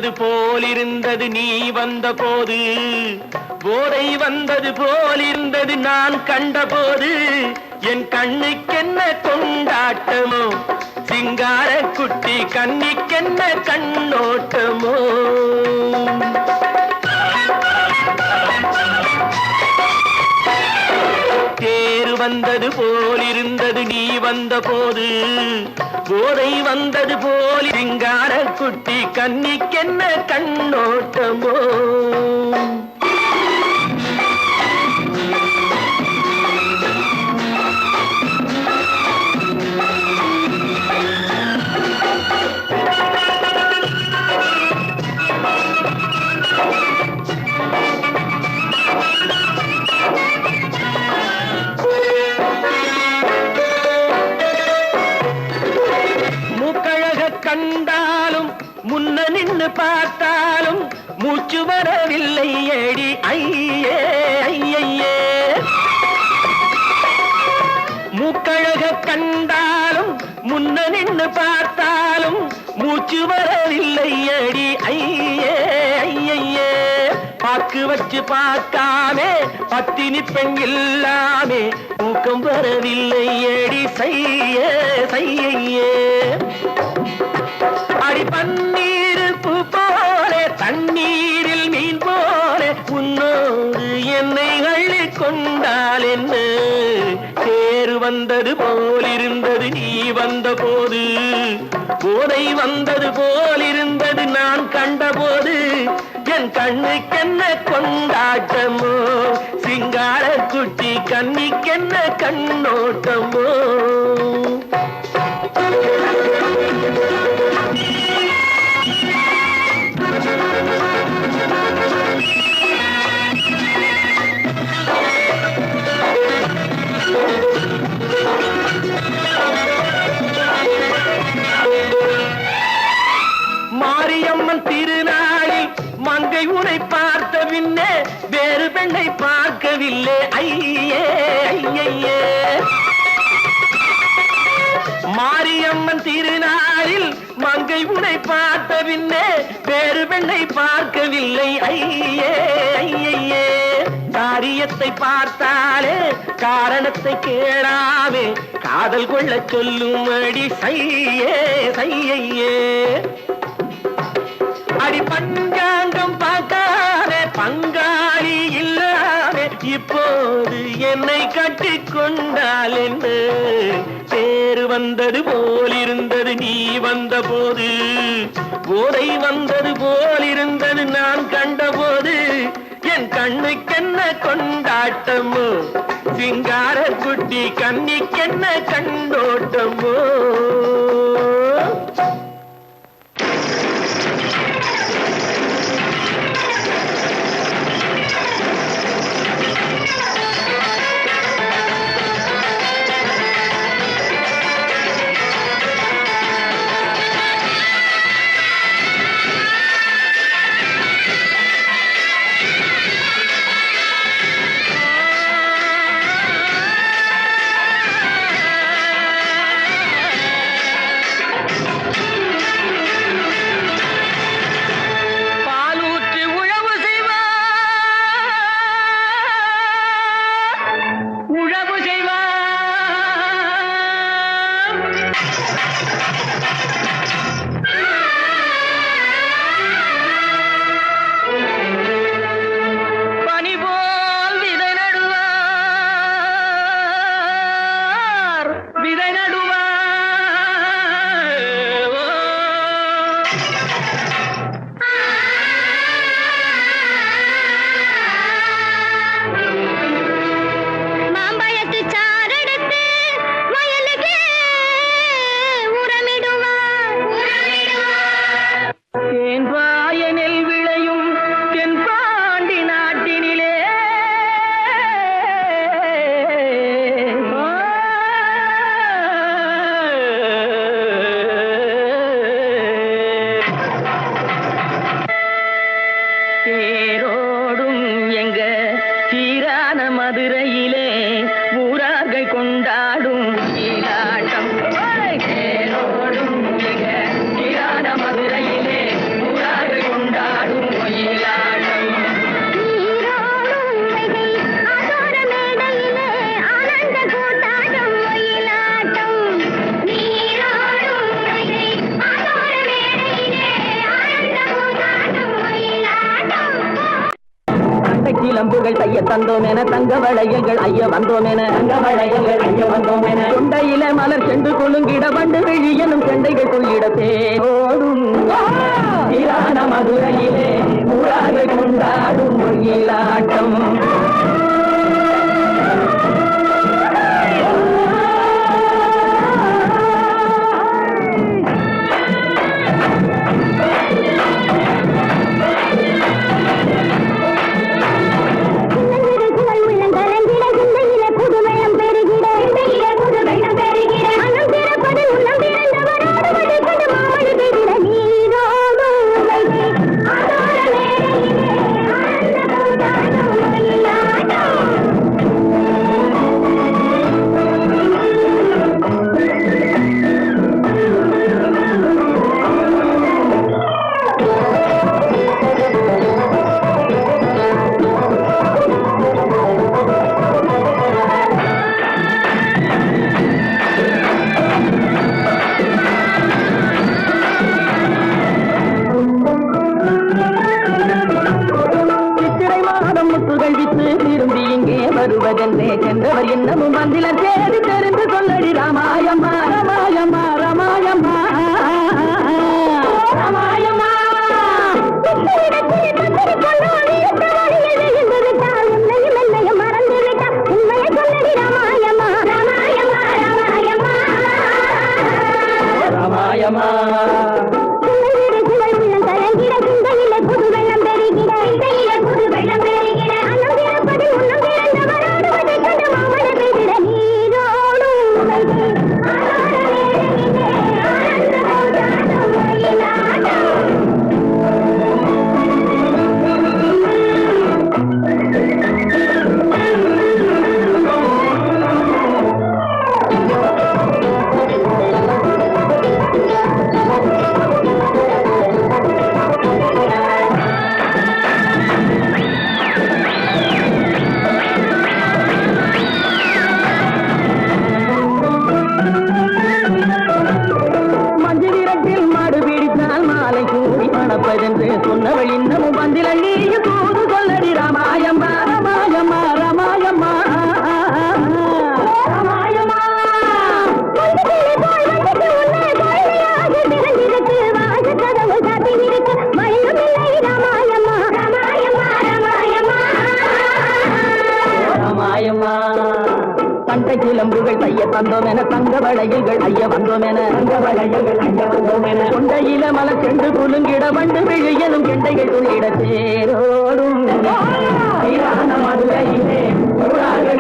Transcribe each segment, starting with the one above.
வந்தது போலிருந்தது நீ வந்த போது, போதை வந்தது போலிருந்தது நான் கண்டபோது, என் கண்ணுக்கென்ன கொண்டாட்டமோ, சிங்கார குட்டி கண்ணிக்கென்ன கண்ணோட்டமோ. தேரு வந்தது போலிருந்தது நீ வந்த போது, போதை வந்தது போல் சிங்கார குட்டி கண்ணிக்கென்ன கண்ணோட்டமோ. கண்டாலும் முன்ன நின்று பார்த்தாலும் மூச்சு வரவில்லை ஏடி ஐயே ஐயே. மூக்கழக கண்டாலும் முன்ன நின்று பார்த்தாலும் மூச்சு வரவில்லை ஏடி ஐயே ஐயே. பாக்கு வச்சு பார்க்காமே பத்தினி பெண் இல்லாமே தூக்கம் வரவில்லை ஏடி செய்யே செய்யே. அடி பன்னீர் பூ போல தண்ணீரில் மீன் போல உன்னோடு என்னை அள்ளி கொண்டால் என்ன. தேர் வந்தது போலிருந்தது நீ வந்த போது, போதை வந்தது போலிருந்தது நான் கண்டபோது, என் கண்ணுக்கென்ன கொண்டாட்டமோ, சிங்கார குட்டி கண்ணிக்கென்ன கண்ணோட்டமோ. மாரியம்மன் திருநாளில் மங்கை உனை பார்த்த பின்னே வேறு பெண்ணை பார்க்கவில்லை ஐயே ஐயே. மாரியம்மன் திருநாளில் மங்கை உனை பார்த்த பின்னே வேறு பெண்ணை பார்க்கவில்லை ஐயே ஐயே. காரியத்தை பார்த்தாலே காரணத்தை கேளாமே காதல் கொள்ள சொல்லும் அடி செய்யே செய்யே. அடி பஞ்சாங்கம் பார்க்காத பங்காளி இல்லாமே இப்போது என்னை கட்டி கொண்டால் என்ன. தேர் வந்தது போலிருந்தது நீ வந்த போது, போதை வந்தது போலிருந்தது நான் கண்டபோது, என் கண்ணுக்கென்ன கொண்டாட்டமோ, சிங்கார குட்டி கண்ணிக்கென்ன கண்ணோட்டமோ. மதுரையிலே ஊரார்கள் கொண்டாடும் நீராட்டம். மதுரையிலே ஊரார்கள் சிலம்புகள் தைய தந்தோம் என தங்க வளையல்கள் ஐய வந்தோம் என கொண்டையில மலர் சென்று கொள்ளுங்கிட வண்டு விழி எனும் செண்டைகள் கொள்ளிட தேரோடும் மதுரையிலே ஊராக கொண்டாடும் மொழியிலாட்டம். வருவதென்றே சென்றவர் இன்னமும் வந்திலர் தேடி தெரிந்து சொல்லடி ராமாயம்மா ராமாயம்மா ராமாயம்மா ராமாயம்மா. ராமாயம்மா சொன்னவள் இன்னமும் வந்திலி தூது சொல்லடி ராமாயம்மா ராமாயம்மா ராமாயம்மா ராமாயம்மா. ராமாயம்மா தண்டை சிலம்புகள் தைய தந்தோம் என தங்க வளையல்கள் ஐய வந்தோம் என கொண்டையில மலர் சென்று குலுங்கிட வண்டு விழி எனும் கெண்டைகள் துள்ளிட தேரோடும் மதுரையிலே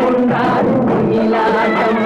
கொண்டாடும் மொழியிலாட்டம்.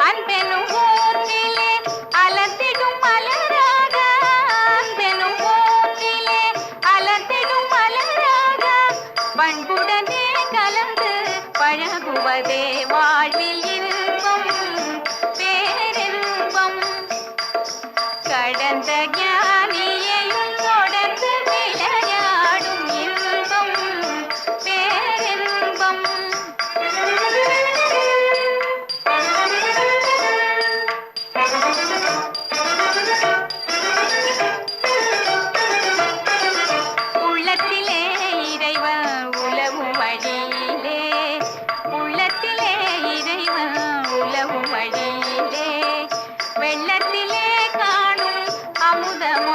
அன்பெனும் ஊற்றிலே அலர்ந்திடும் இருப்பதே வாழ்வில் இன்பம் பேரின்பம் கடந்த ஞானியையும் தொடர்ந்து விளையாடும் இன்பம் பேரின்பம் உள்ளத்திலே இறைவன் உலவும் வழியிலே உள்ளத்திலே இறைவன் உலவும் வழியிலே வெள்ளத்திலே காணும் அமுதம்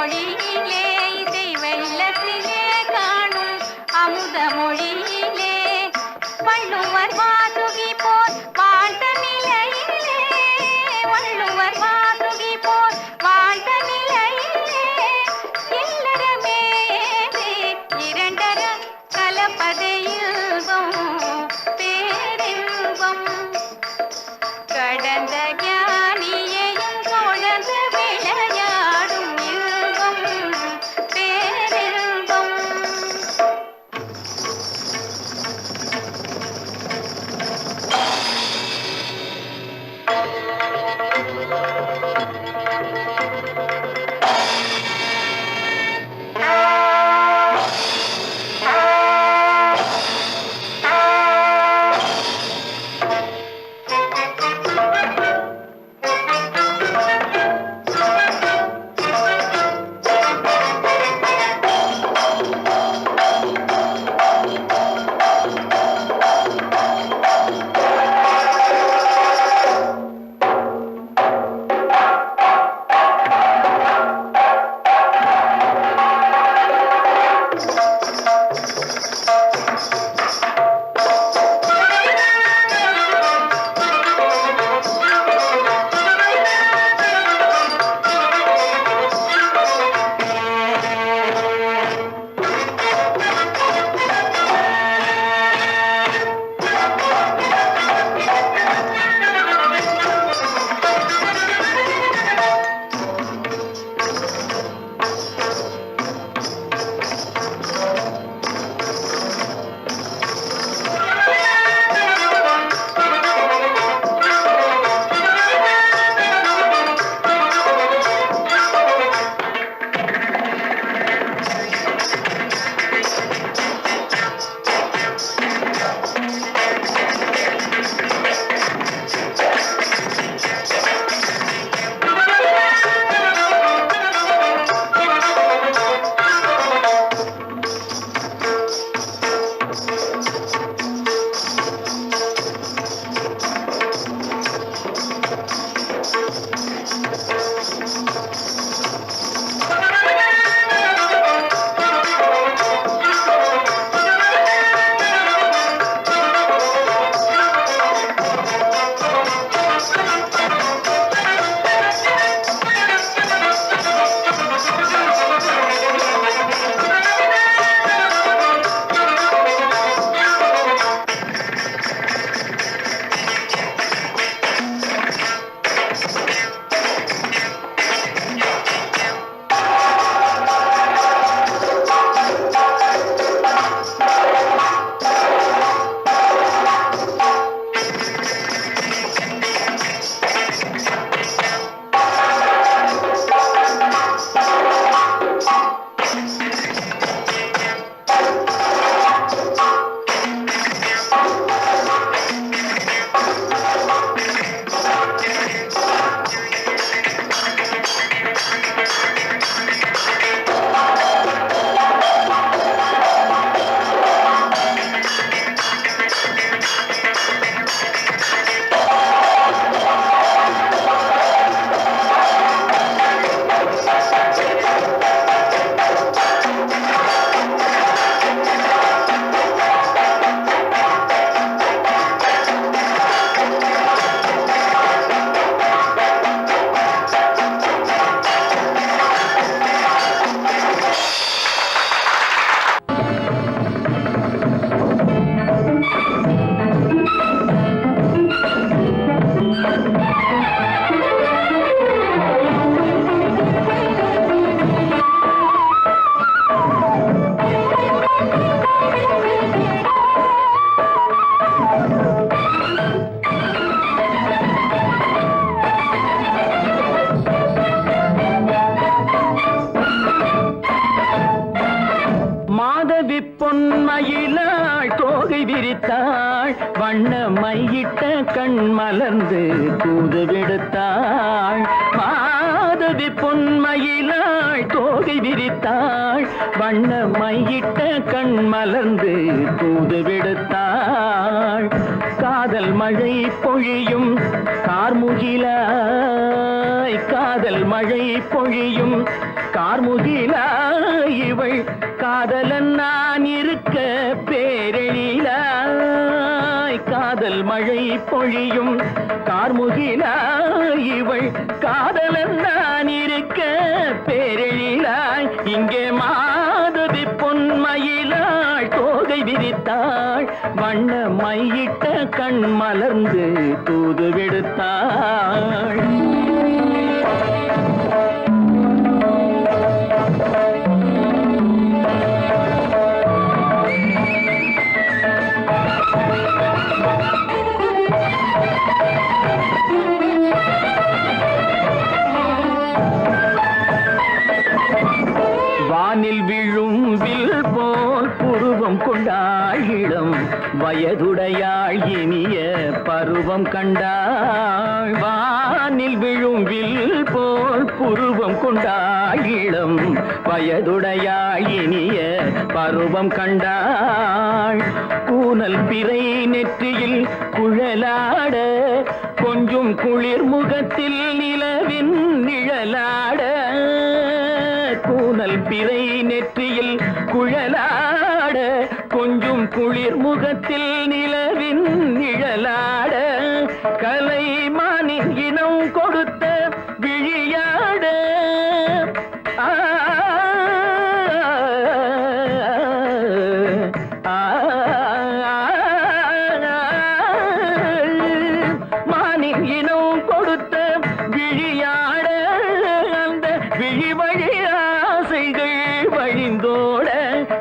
பொன்மயிலாள் தோகை விரித்தாள் வண்ண மையிட்ட கண் மலர்ந்து தூது விடுத்தாள் மாதவி பொன்மயிலாள் தோகை விரித்தாள் வண்ண மையிட்ட கண் மலர்ந்து தூது விடுத்தாள் காதல் மழை பொழியும் கார்முகிலாய் காதல் மழை பொழியும் கார்முகிலாய் இவள் காதலன் நான் இருக்க பேரெழிலாய் காதல் மழை பொழியும் கார்முகிலாய் இவள் காதலன் நான் இருக்க பேரெழிலாய் இங்கே மாதவி பொன்மயிலாள் தோகை விரித்தாள் வண்ண மையிட்ட கண் மலர்ந்து தூது விடுத்தாள் வானில் விழும் வில் போல் புருவம் கொண்டாள் இளம் வயதுடையாள் இனிய பருவம் கண்டாள் வானில் விழும் வில் போல் புருவம் கொண்டாள் இளம் வயதுடையாள் இனிய பருவம் கண்டாள் கூனல் பிறை நெற்றியில் குழலாட கொஞ்சம் குளிர் முகத்தில் நிலவின் நிழலாட கூனல் பிறை நெற்றியில் குழலாட கொஞ்சம் குளிர் முகத்தில் நிலவின் நிழலாட கலைமானின் இனம் கொடுத்த விழியாட மானின் இனம் கொடுத்த விழியாட அந்த விழி வழி ஆசைகள் வழிந்தோட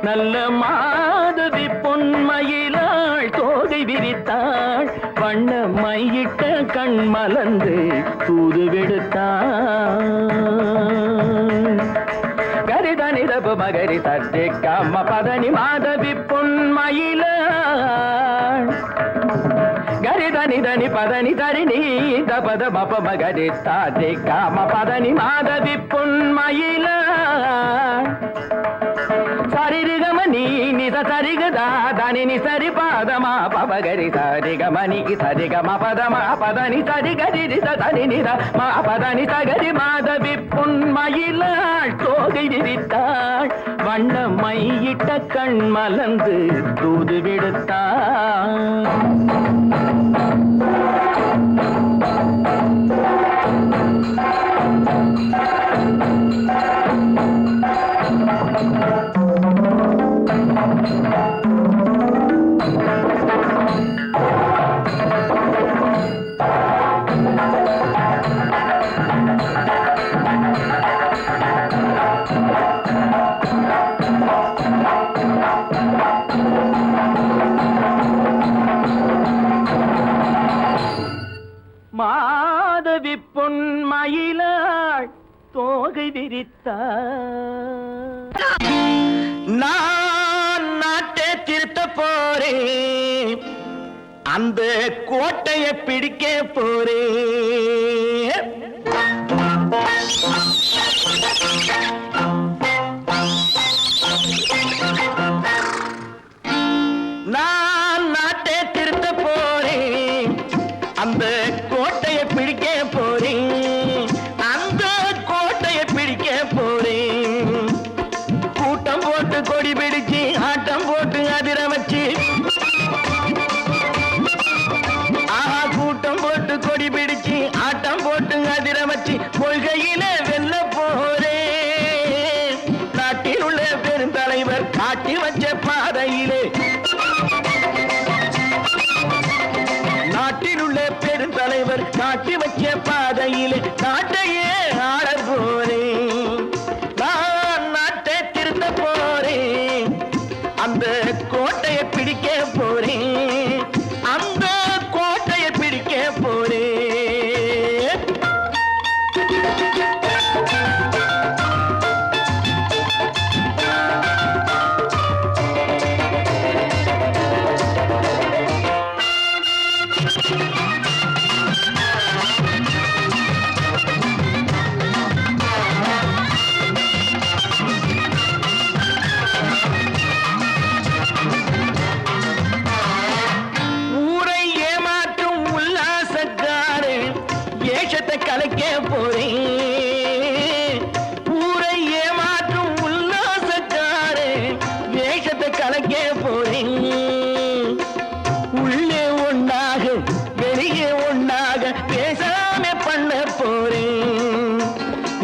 நல்ல மாதவி பொன்மயிலாள் தோகை விரித்தாள் வண்ண மையிட்ட கண் மலர்ந்து தூது விடுத்தாள் கரிதனி தப மகரி தட்டி கம்ம பதனி மாதவி பொன்மயிலாள் கரிதனி தனி பதனி தரிணி தபத மப மகரி தாட்டி காம பதனி மாதவி பொன்மயிலாள் சரிகமணி நித சரிகதா தனி சரி பாதமா பபகரி சரிகமணிக்கு சரிகம பதமா பதனி சரிகரி தனி நித மா பதனி சகரி மாதவி பொன்மயிலாள் தோகை விரித்தாள் வண்ண மையிட்ட கண் மலர்ந்து தூது விடுத்தாள் மாதவி பொன்மயிலாள் தோகை விரித்தாள் நான் நாட்டை திருத்த போறேன் அந்த கோட்டையை பிடிக்க போறேன் நான் நாட்டை திருத்த போறேன் அந்த கோட்டையை பிடிக்க போறேன் அந்த கோட்டையை பிடிக்க போறேன் கூட்டம் போட்டு கொடி பிடிச்சு ஆட்டம் போட்டு அதிர வச்சு கூட்டம் போட்டு கொடி பிடிச்சு ஆட்டம் போட்டு அதிர வச்சு கொள்கையில வெல்ல போறேன்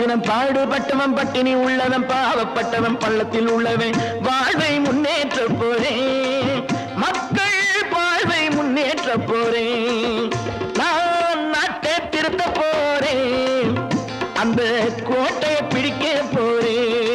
தினம் பாடுபட்டவன் பட்டினி உள்ளவன் பாவப்பட்டவன் பள்ளத்தில் உள்ளவன் வாழ்வை முன்னேற்ற போறேன் மக்கள் வாழ்வை முன்னேற்ற போறேன் நான் நாட்டை திருத்த போறேன் அந்த கோட்டையை பிடிக்க போறேன்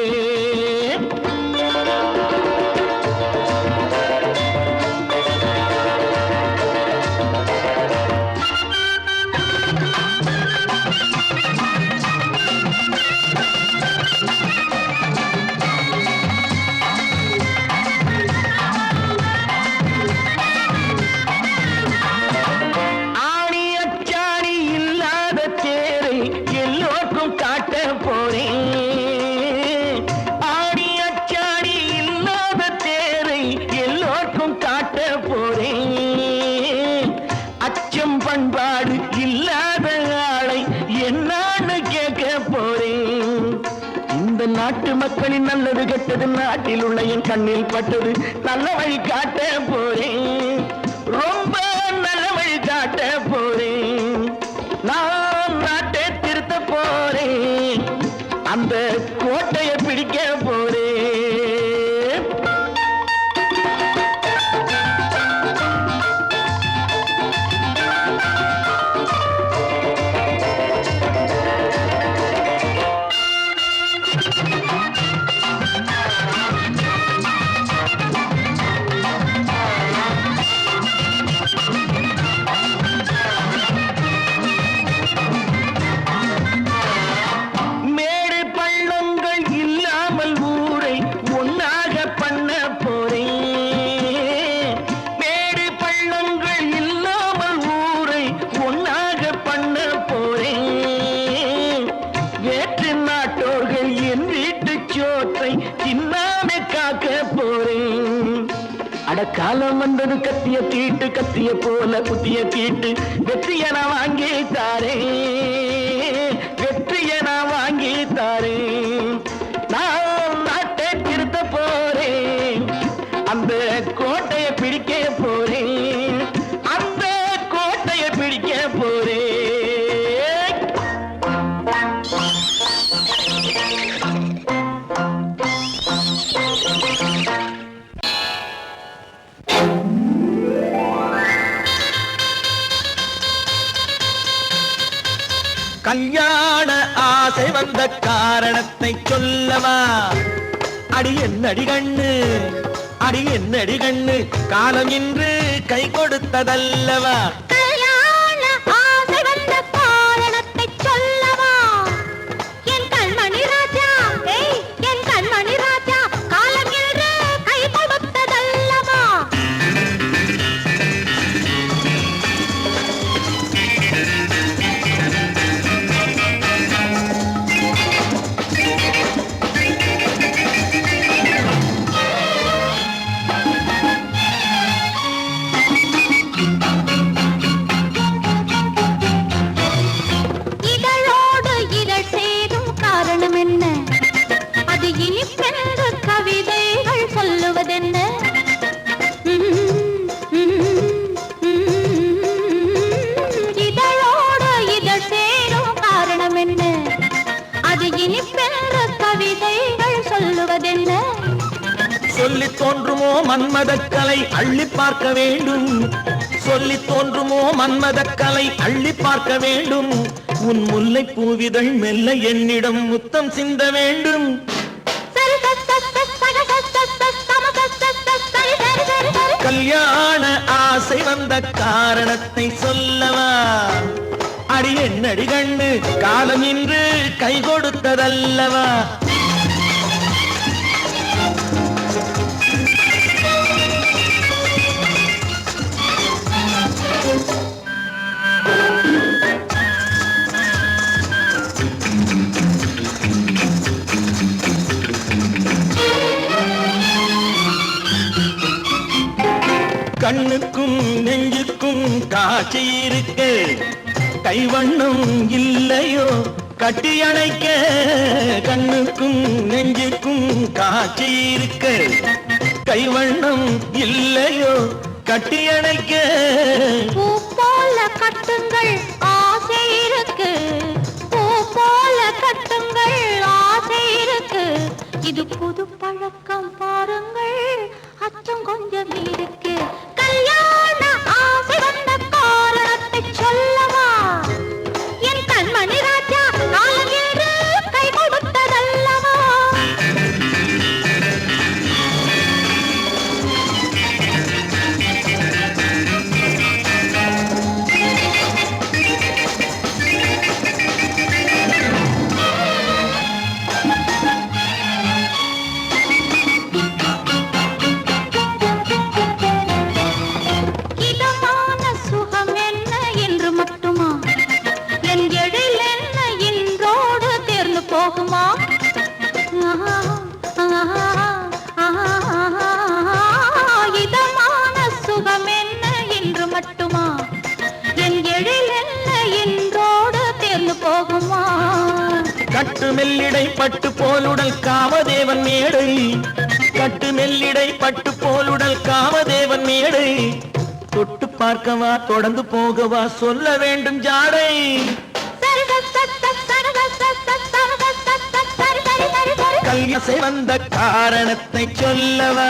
பண்பாடு இல்லாத ஆளை என்னான்னு கேட்க போறேன் இந்த நாட்டு மக்களின் நல்லது கெட்டது நாட்டில் உள்ள என் கண்ணில் பட்டது நல்ல வழி காட்ட போறேன் ரொம்ப நல்ல வழி காட்ட போறேன் நான் நாட்டை திருத்த போறேன் அந்த கோட்டையை பிடிக்க போறேன் காலம் வந்தது கத்திய தீட்டு கத்திய போல புத்திய தீட்டு வெற்றிய நான் வாங்கி தாரே வெற்றிய நான் வாங்கி தாரே நான் நாட்டை திருத்த போறேன் அந்த கோட்டையை பிடிக்க போறேன் அந்த கோட்டையை பிடிக்க போறேன் கல்யாண ஆசை வந்த காரணத்தை சொல்லவா அடி என்னடி கண்ணு அடி என்னடி கண்ணு காலம் இன்று கை கொடுத்ததல்லவா கல்யாண ஆசை வந்த காரணத்தை சொல்லவா என் கண்மணி ராஜா என் கண்மணி ராஜா காலம் இன்று கை கொடுத்ததல்லவா சொல்லி தோன்றுமோ மன்மதக்கலை அள்ளி பார்க்க வேண்டும் சொல்லி தோன்றுமோ மன்மதக்கலை அள்ளி பார்க்க வேண்டும் உன் முல்லை பூவிதழ் மெல்ல என்னிடம் முத்தம் சிந்த வேண்டும் கல்யாண ஆசை வந்த காரணத்தை சொல்லவா அடி என்னடி கண்ணு காலம் இன்று கை கொடுத்ததல்லவா கண்ணுக்கும் நெஞ்சுக்கும் காட்சி இருக்கு கைவண்ணம் இல்லையோ கட்டி அணைக்க கண்ணுக்கும் நெஞ்சுக்கும் காட்சி இருக்கு கைவண்ணம் இல்லையோ கட்டி அணைக்க பூ போல கட்டுங்கள் ஆசை இருக்கு பூ போல கட்டுங்கள் மெல்லிடை பட்டு போலுடல் காமதேவன் மேடை கட்டு மெல்லிடை பட்டு போலுடல் காமதேவன் மேடை தொட்டு பார்க்கவா தொடர்ந்து போகவா சொல்ல வேண்டும் ஜாடை கல்யாசை வந்த காரணத்தை சொல்லவா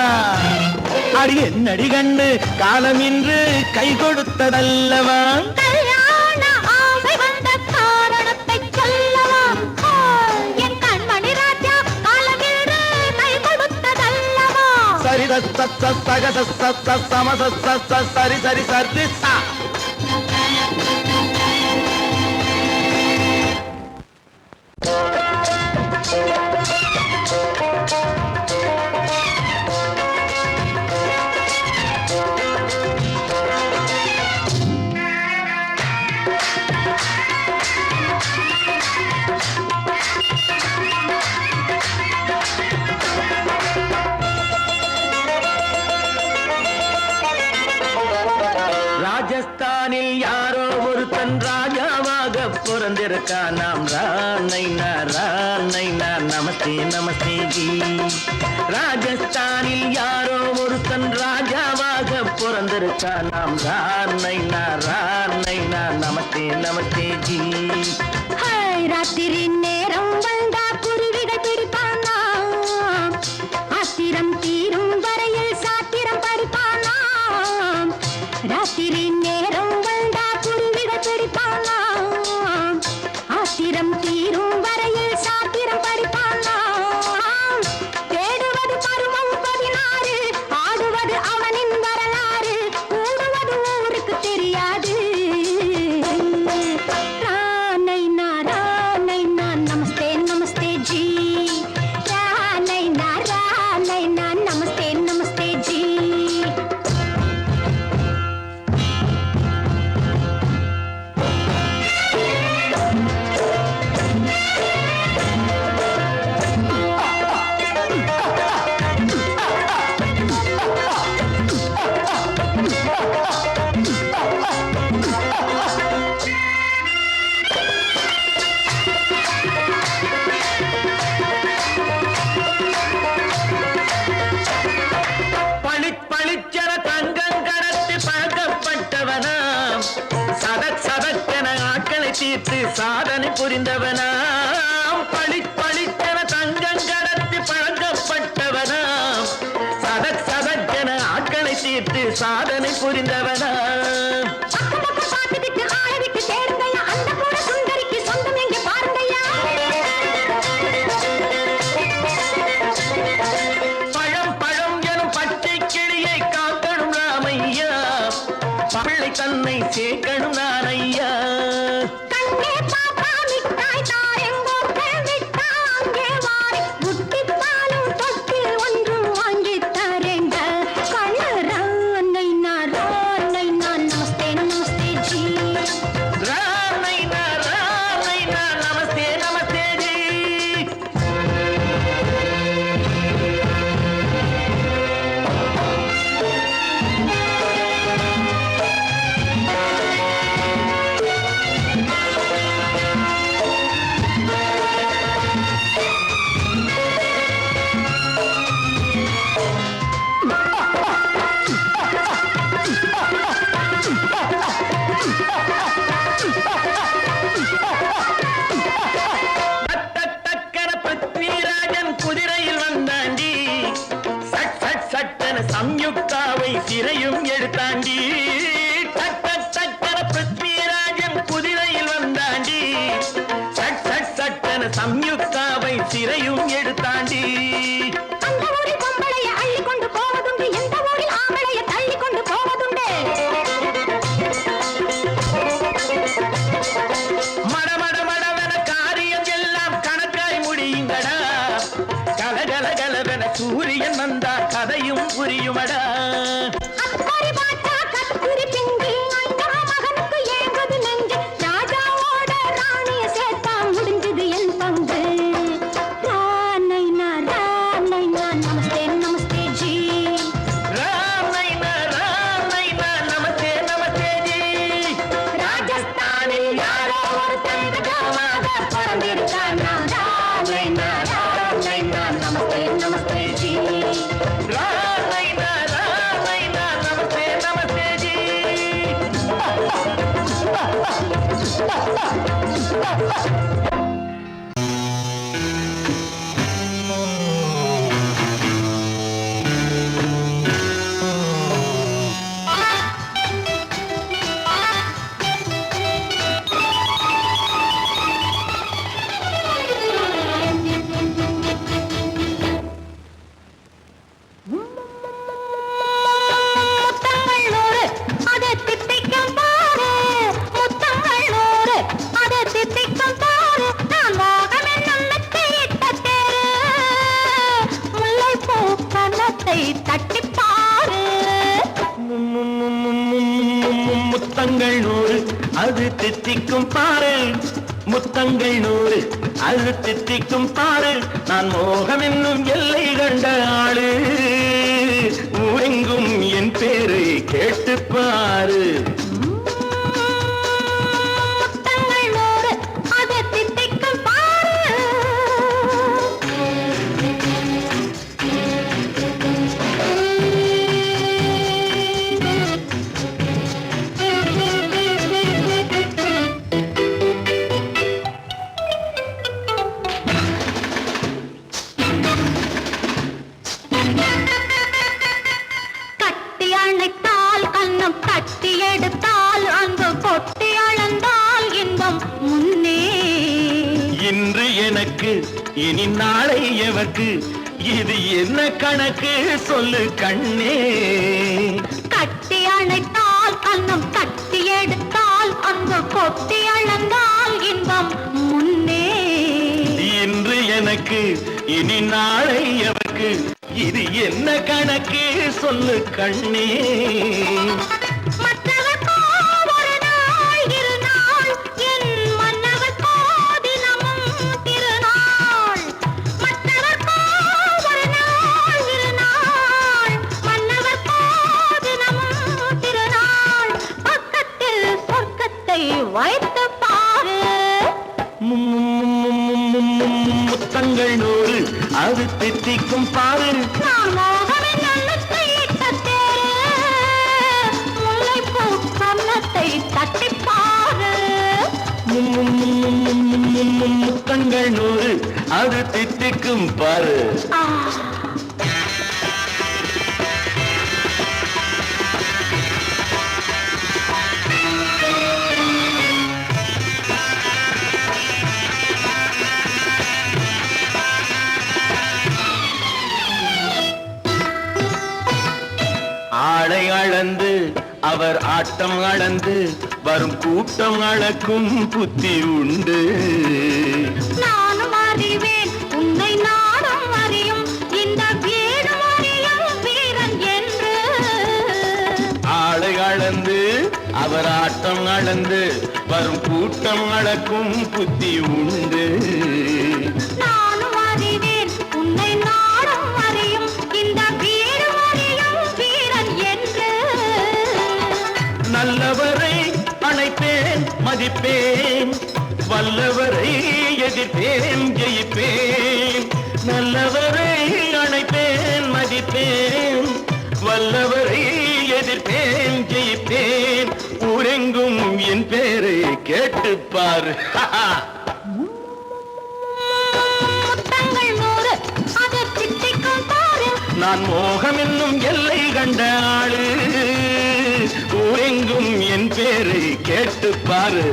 அடி என்னடி கண்டு காலம் இன்று கை கொடுத்ததல்லவா சரி சரி சரி சரி சா ராஜஸ்தானில் யாரோ ஒருத்தன் ராஜாவாக பிறந்திருக்கான் நாம் ராணைனா நமஸ்தே நமஸ்தே ஜி ராஜஸ்தானில் யாரோ ஒருத்தன் ராஜாவாக பிறந்திருக்கான் நாம் ராணைனா நமஸ்தே நமஸ்தே ஜி ராத்திரி நேரம் வந்தா குருவிகள் பிடிப்பானா ஆத்திரம் தீரும் வரையில் சாத்திரம் படிப்பானா ராத்திரி நேரம் வந்தா குருவிகள் பிடிப்பானா ஆத்திரம் தீரும் வரையில் சாத்திரம் படிப்பானா தேடுவது பருவம் 16 ஆடுவது அவனின் வரலாறு கூடுவது ஊருக்கு தெரியாது ராணைனா நமஸ்தே நமஸ்தே ஜி ராணைனா நமஸ்தே நமஸ்தே ஜி பளிச்சென தங்கம் கடத்தி பழக்கப்பட்டவனாம் சதக்கென ஆட்களை தீர்த்து சாதனை புரிந்தவனாம் பளிச்சென தங்கம் கடத்தி பழக்கப்பட்டவனாம் சதக்கென ஆட்களை தீர்த்து சாதனை புரிந்தவனாம் தன்னை சேர்க்கணும் நான் ஐயா கண்ணே பாப்பா மிட்டாய் தாரெங்கோ கேவிட்டா அங்கே வாரி புட்டி பாலும் தொட்டி ஒன்று வாங்கி தரேங்க கண்ணு ராணைனா நமஸ்தே நமஸ்தே ஜி ராணைனா நமஸ்தே நமஸ்தே ஜி குதிரையில் வந்தாண்டி சட்டன சம்யுக்தாவை சிறையும் எடுத்தாண்டி சட்டன பிருத்விராஜன் குதிரையில் வந்தாண்டி சட்டன சம்யுக்தாவை சிறையும் எடுத்தாண்டி அந்த ஊரில் பொம்பளைய அள்ளி கொண்டு போவதுண்டு எந்த ஊரில் ஆம்பளைய தள்ளி கொண்டு போவதுண்டு மடமடவென காரியம் எல்லாம் கணக்காய் முடியுங்கடா கலகலகலவென சூரியன் வந்தா கதையும் புரியுமடா அக்கறை பாட்டா கத்திரி பிங்கு அந்த மகனுக்கு ஏங்குது நெஞ்சு ராஜாவோட ராணிய சேர்த்தா முடிஞ்சது என் பங்கு ராணைனா நமஸ்தே நமஸ்தே ஜி ராணைனா நமஸ்தே நமஸ்தே ஜி ராஜஸ்தானில் யாரோ ஒருத்தன் ராஜாவாக பிறந்திருக்கானா முத்தங்கள் 100 அது தித்திக்கும் பாரு முத்தங்கள் 100 அது தித்திக்கும் பாரு நான் மோகம் என்னும் எல்லை கண்ட ஆளு ஊரெங்கும் என் பேரை கேட்டு பாரு இன்று எனக்கு இனி நாளை எவர்க்கு இது என்ன கணக்கு சொல்லு கண்ணே கட்டி அணைத்தால் கண்ணம் கட்டி எடுத்தால் அன்பு கொட்டி அளந்தால் இன்பம் முன்னே இன்று எனக்கு இனி நாளை எவர்க்கு இது என்ன கணக்கு சொல்லு கண்ணே வைத்து பாரு முத்தங்கள் 100 அது தித்திக்கும் பாரு நான் மோகமே நல்லத்தை முல்லைப்பூ கன்னத்தை தட்டி பாரு முத்தங்கள் 100 அது தித்திக்கும் பாரு ஆளை அளந்து அவர் ஆட்டம் அளந்து வரும் கூட்டம் அளக்கும் புத்தி உண்டு நானும் அறிவேன் உன்னை நானும் அறியும் இந்த வீடும் அறியும் வீரன் என்று ஆளை அளந்து அவர் ஆட்டம் அளந்து வரும் கூட்டம் அளக்கும் புத்தி உண்டு நானும் அறிவேன் உன்னை நானும் அறியும் இந்த வீடும் அறியும் வீரன் என்று நல்லவரை அணைப்பேன் மதிப்பேன் வல்லவரை எதிர்ப்பேன் ஜெயிப்பேன் நல்லவரை அணைப்பேன் மதிப்பேன் வல்லவரை எதிர்ப்பேன் ஜெயிப்பேன் ஊரெங்கும் என் பேரை கேட்டுப்பார் முத்தங்கள் 100 அது தித்திக்கும் பாரு நான் மோகம் என்னும் எல்லை கண்ட ஆளு ஊரெங்கும் என் பேரை கேட்டுப்பாரு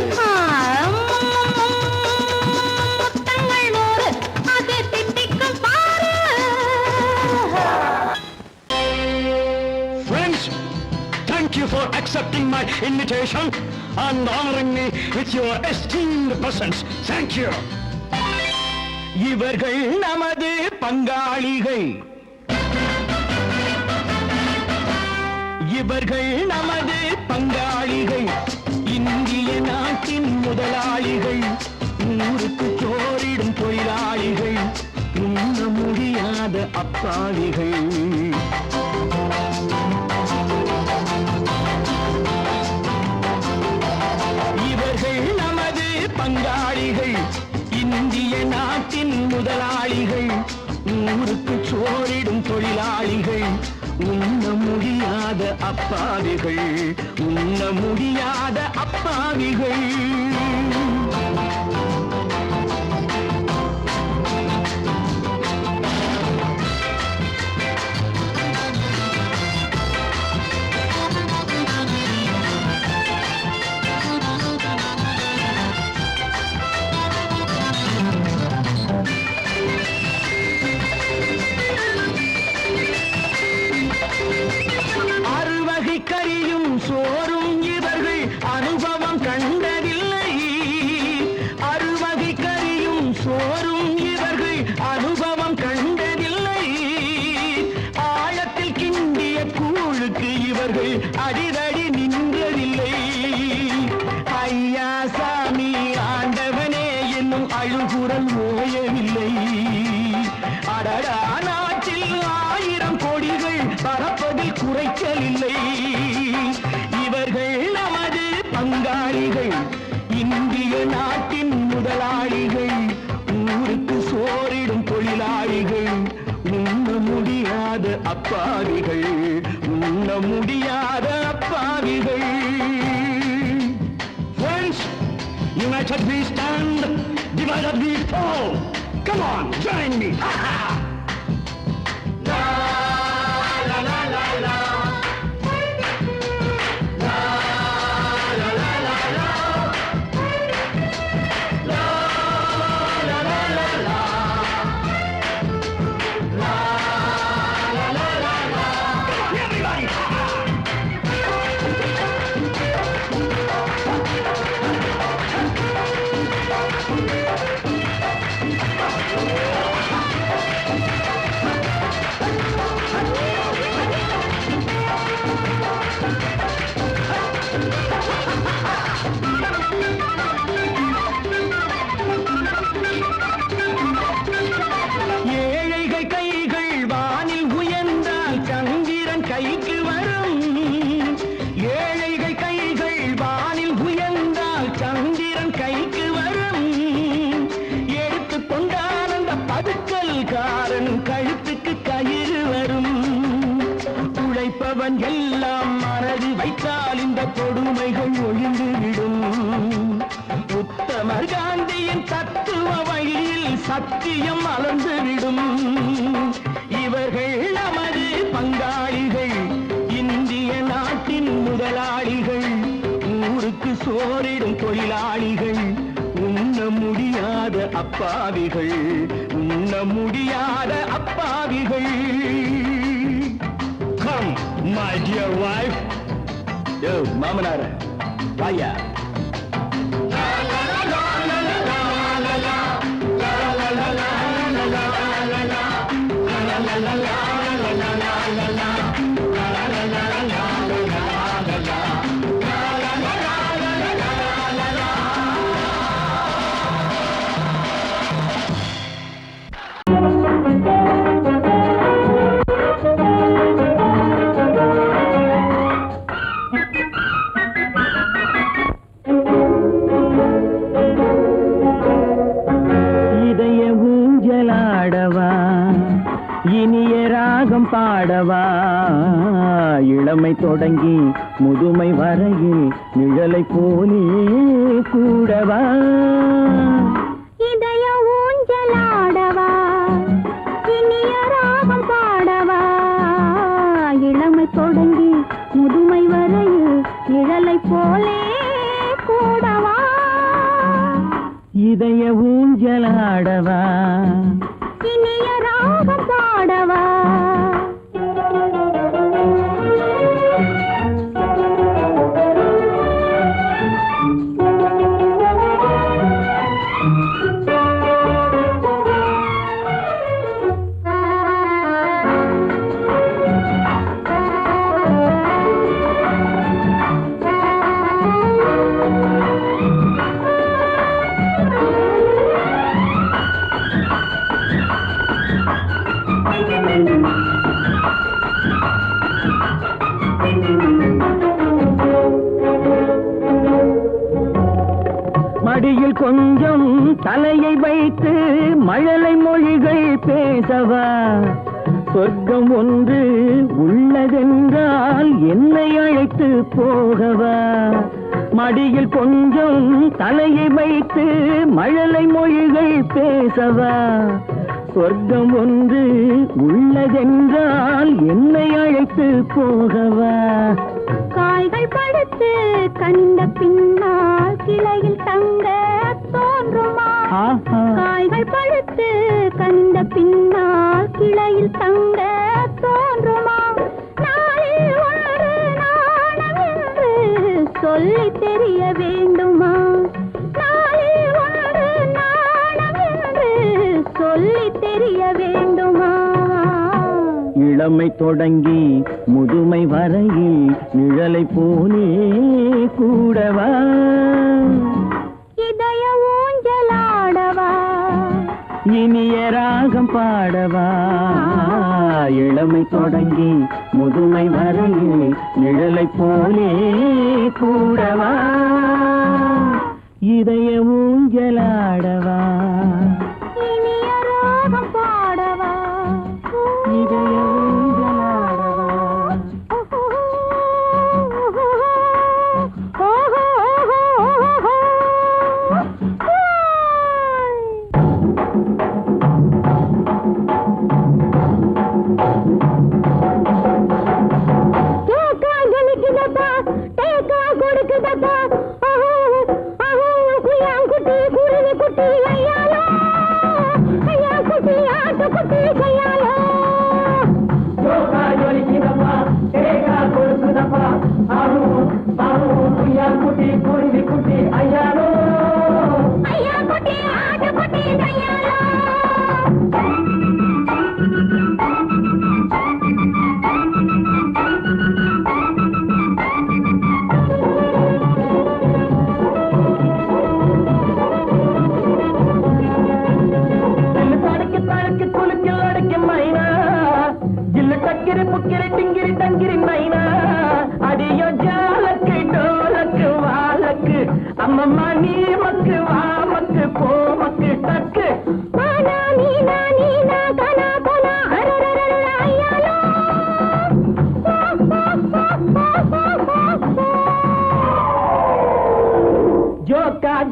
முத்தங்கள் 100 அது தித்திக்கும் பாரு Friends, thank you for accepting my invitation and honoring me with your esteemed presence. Thank you. இவர்கள் நமது பங்காளிகள் இவர்கள் நமது பங்காளிகள் இந்திய நாட்டின் முதலாளிகள் ஊருக்கு சோறிடும் தொழிலாளிகள் உண்ண முடியாத அப்பாவிகள் இவர்கள் நமது பங்காளிகள் இந்திய நாட்டின் முதலாளிகள் ஊருக்கு சோறிடும் தொழிலாளிகள் உண்ண முடியாத அப்பாவிகள் உண்ண முடியாத அப்பாவிகள் இந்திய நாட்டின் முதலாளிகள், ஊருக்கு சோறிடும் தொழிலாளிகள், உண்ண முடியாத அப்பாவிகள், உண்ண முடியாத அப்பாவிகள். Friends, united we stand, divided we fall. Come on, join me. ஏழைகள் கைகள் வானில் உயர்ந்தால் சந்திரன் கைக்கு வரும். ஏழைகள் கைகள் வானில் உயர்ந்தால் சந்திரன் கைக்கு வரும். எடுத்துக்கொண்டால் அந்த பதுக்கல்காரன் கழுத்துக்கு கயிறு வரும். உழைப்பவன் எல்லாம் மனது வைத்தால் இந்த கொடுமைகள் ஒழிந்துவிடும். உத்தமர் காந்தியின் தத்துவ வழியில் சத்தியம் மலர்ந்துவிடும். இவர்கள் நமது பங்காளிகள், இந்திய நாட்டின் முதலாளிகள், ஊருக்கு சோறிடும் தொழிலாளிகள், உண்ண முடியாத அப்பாவிகள், உண்ண முடியாத அப்பாவிகள். Come, my dear wife. Yo, மாமனார வாயா. இனிய ராகம் பாடவா, இளமை தொடங்கி முதுமை வரையில் நிழலை போலே கூடவா. இதய ஊஞ்சலாடவா, இனிய ராகம் பாடவா, இளமை தொடங்கி முதுமை வரையில் நிழலை போலே கூடவா. இதய ஊஞ்சலாடவா, இனிய ராகம் பாடவா. மடியில் கொஞ்சம் தலையை வைத்து மழலை மொழிகள் பேசவா. சொர்க்கம் ஒன்று உள்ளதென்றால் என்னை அழைத்து போகவா. மடியில் கொஞ்சம் தலையை வைத்து மழலை மொழிகள் பேசவா. சொர்க்கம் ஒன்று உள்ளதென்றால் என்னை அழைத்து போகவா. காய்கள் படுத்து கண்ட பின்னால் கிளையில் தங்க தோன்றுமா. காய்கள் படுத்து கண்ட பின்னால் கிளையில் தங்க தோன்றுமா. நாளில் ஒன்று நாணம் என்று சொல்லி தெரிய வேண்டுமா. நாளில் ஒன்று நாணம் என்று சொல்லி தெரிய வேண்டுமா. இளமை தொடங்கி முதுமை வரையில் நிழலை போலே கூடவா. இதய ஊஞ்சலாடவா, இனிய ராகம் பாடவா. இளமை தொடங்கி முதுமை வரையில் நிழலை போலே கூடவா. இதய ஊஞ்சலாடவா இனிய ராகம் பாடவா இதய ஊஞ்சலாடவா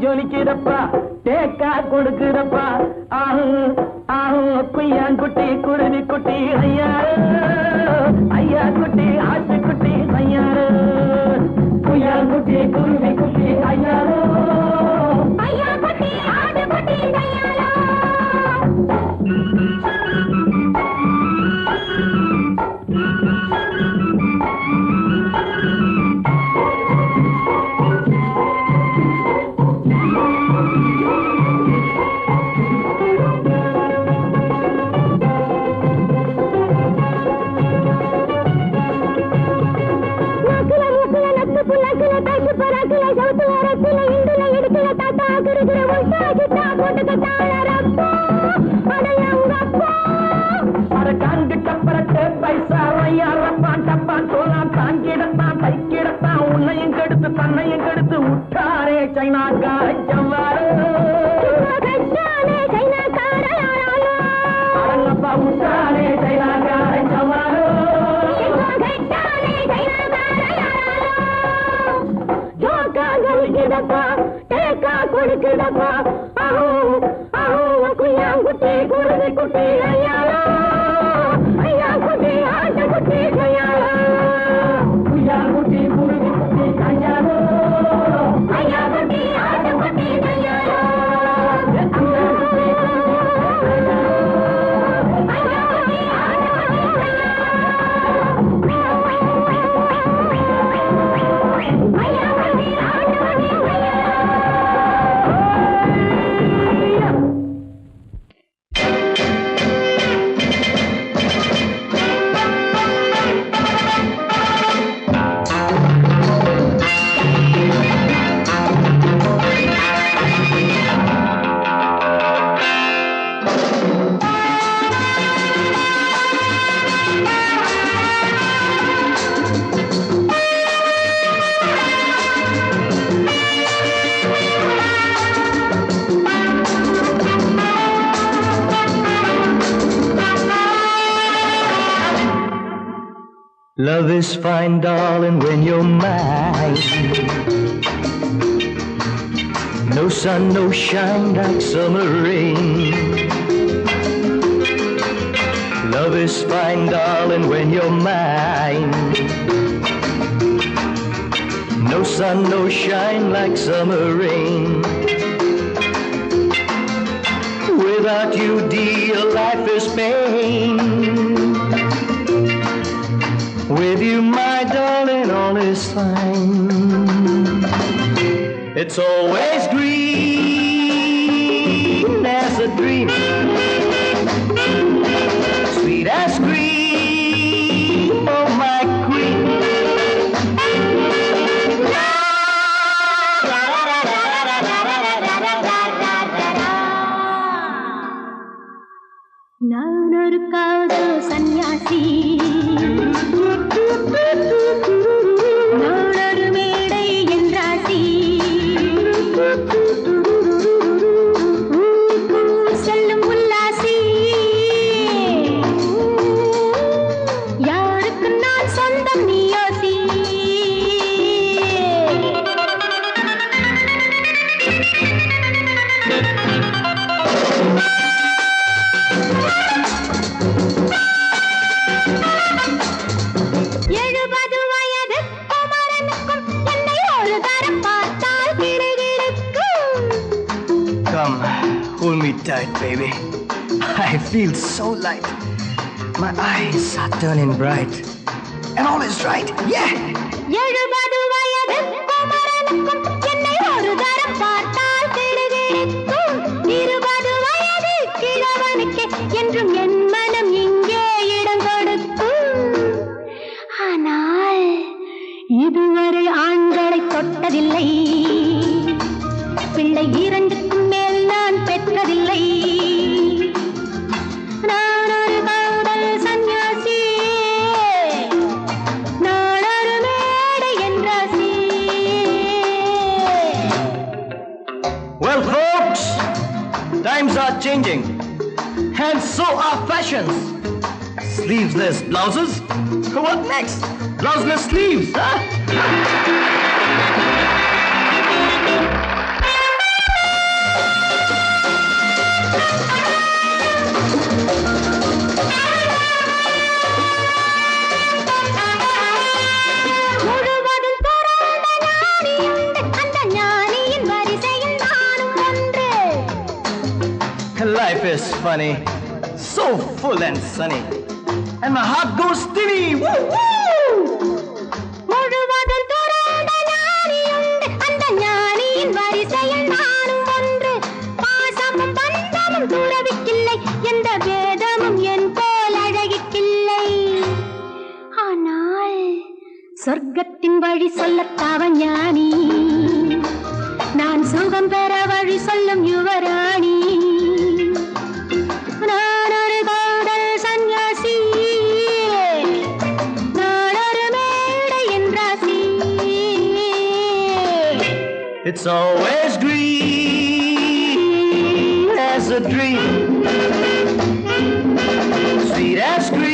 ஜொலிக்கிறப்பா தேக்கா கொடுக்கிறப்பா ஆஹு ஆஹு குய்யாங்குட்டி குருவி குட்டி ஐயாரு ஐயா குட்டி ஆட்டுக்குட்டி ஐயாரு குய்யாங்குட்டி குருவி குட்டி ஐயாரு ஐயா குட்டி ஆட்டுக்குட்டி ஐயாரு உன்னையும் கெடுத்து தன்னையும் கெடுத்து விட்டாரே சைனாக்கார ஜவ்வாறு அரங்கப்பா விட்டாரே சைனாக்கார ஜவ்வாறு கொடுக்குதப்பா ஆஹோ ஆஹோ குய்யாங்குட்டி குருவி குட்டி ஐயாரா ஐயா குட்டி ஆட்ட குட்டி ஐயாரா குய்யாங்குட்டி குருவி குட்டி ஐயாரோ ஐயா குட்டி ஆட்ட குட்டி ஐயாரா Love is fine, darling, when you're mine. No sun, no shine like summer rain. Love is fine, darling, when you're mine. No sun, no shine like summer rain. Without you, dear, life is pain. With you, my darling, all is fine. It's always green as a dream, sweet as cream, oh my queen. நான் ஒரு காதல் சன்னியாசி நான் ஒரு மேடை என்றாசி tight, baby. I feel so light. My eyes are turning bright. And all is right, yeah! 70 வயது குமரனுக்கும் என்னை ஒரு தரம் பார்த்தால் கிடுகிடுக்கும். 20 வயது கிழவனுக்கு என்றும் என் மனம் இங்கே இடம் கொடுக்கும். ஆனால் இதுவரை ஆண்களை தொட்டதில்லை, பிள்ளை 2க்கும் மேல் நான் பெற்றதில்லை. நான் ஒரு காதல் சன்னியாசி, நான் ஒரு மேடை என்றாசி. Well, folks, times are changing. And so are fashions. Sleeveless blouses? What next? Blouseless sleeves, huh? முழுவதும் துறந்த ஞானியுண்டு, அந்த ஞானியின் வரிசையில் நானும் ஒன்று. Life is funny, so full and sunny. And my heart goes steady. Woo, woo! முழுவதும் துறந்த ஞானியுண்டு, அந்த ஞானியின் வரிசையில் நானும் ஒன்று. பாசமும் பந்தமும் துறவிக்கில்லை, எந்த பேதமும் என் போல் அழகிக்கில்லை. ஆனால் சொர்க்கத்தின் வழி சொல்லத்தாவன் ஞானி, நான் சுகம் பெற வழி சொல்லும் யுவராணி. நான் ஒரு காதல் சன்னியாசி, நான் ஒரு மேடை என்றாசி. It's always green as a dream, sweet as green.